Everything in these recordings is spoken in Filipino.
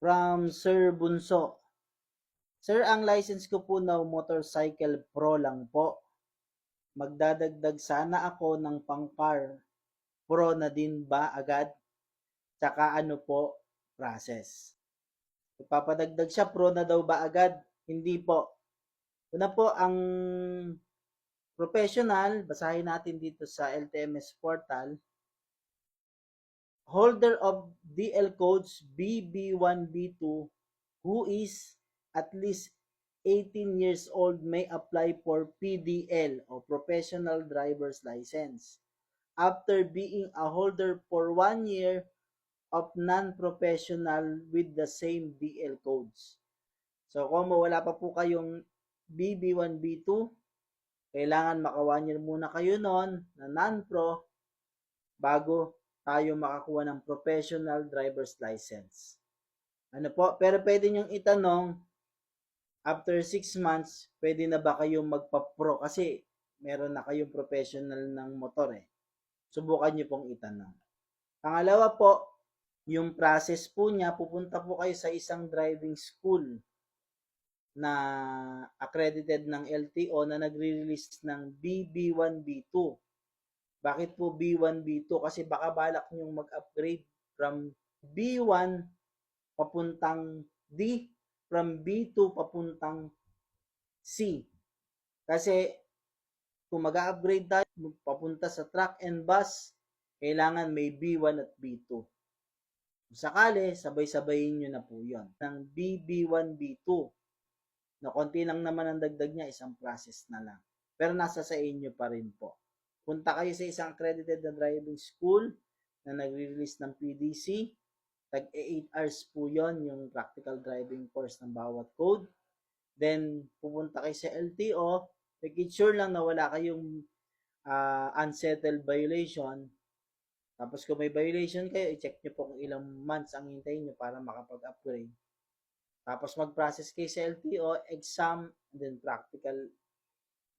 From Sir Bunso. Sir, ang license ko po na motorcycle pro lang po. Magdadagdag sana ako ng pang-car. Pro na din ba agad? Tsaka ano po, process. Ipapadagdag siya, pro na daw ba agad? Hindi po. Una po, ang professional, basahin natin dito sa LTMS portal, holder of DL codes BB1, B2 who is at least 18 years old may apply for PDL o Professional Driver's License after being a holder for 1 year of non-professional with the same DL codes. So kung wala pa po kayong BB1, B2, kailangan maka 1 year muna kayo nun na non-pro bago tayo makakuha ng professional driver's license. Ano po? Pero pwede niyong itanong, after 6 months, pwede na ba kayong magpa-pro? Kasi meron na kayong professional ng motor eh. Subukan niyo pong itanong. Pangalawa po, yung process po niya, pupunta po kayo sa isang driving school na accredited ng LTO na nagre-release ng BB1, B2. Bakit po B1, B2? Kasi baka balak nyong mag-upgrade from B1 papuntang D, from B2 papuntang C. Kasi kung mag-upgrade tayo papunta sa truck and bus, kailangan may B1 at B2. Kung sakali, sabay-sabayin nyo na po yun. Ng BB1, B2. Na konti lang naman ang dagdag niya, isang process na lang. Pero nasa sa inyo pa rin po. Punta kayo sa isang accredited na driving school na nagre-release ng PDC. Tag 8 hours po yon yung practical driving course ng bawat code. Then, pupunta kayo sa LTO. Make sure lang na wala kayong unsettled violation. Tapos kung may violation kayo, i-check nyo po kung ilang months ang hintayin nyo para makapag-upgrade. Tapos mag-process kayo sa LTO, exam, and then practical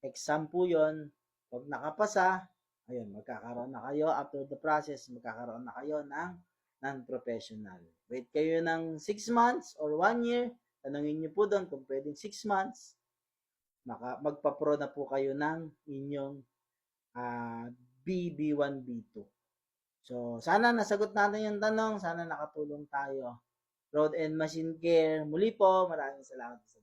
exam po yun. Pag nakapasa, ayun, magkakaroon na kayo. After the process, magkakaroon na kayo ng non-professional. Wait kayo ng 6 months or 1 year. Tanungin nyo po doon kung pwedeng 6 months. Magpa-pro na po kayo ng inyong BB1, B2. So, sana nasagot natin yung tanong. Sana nakatulong tayo. Road and Machine Care. Muli po, maraming salamat sa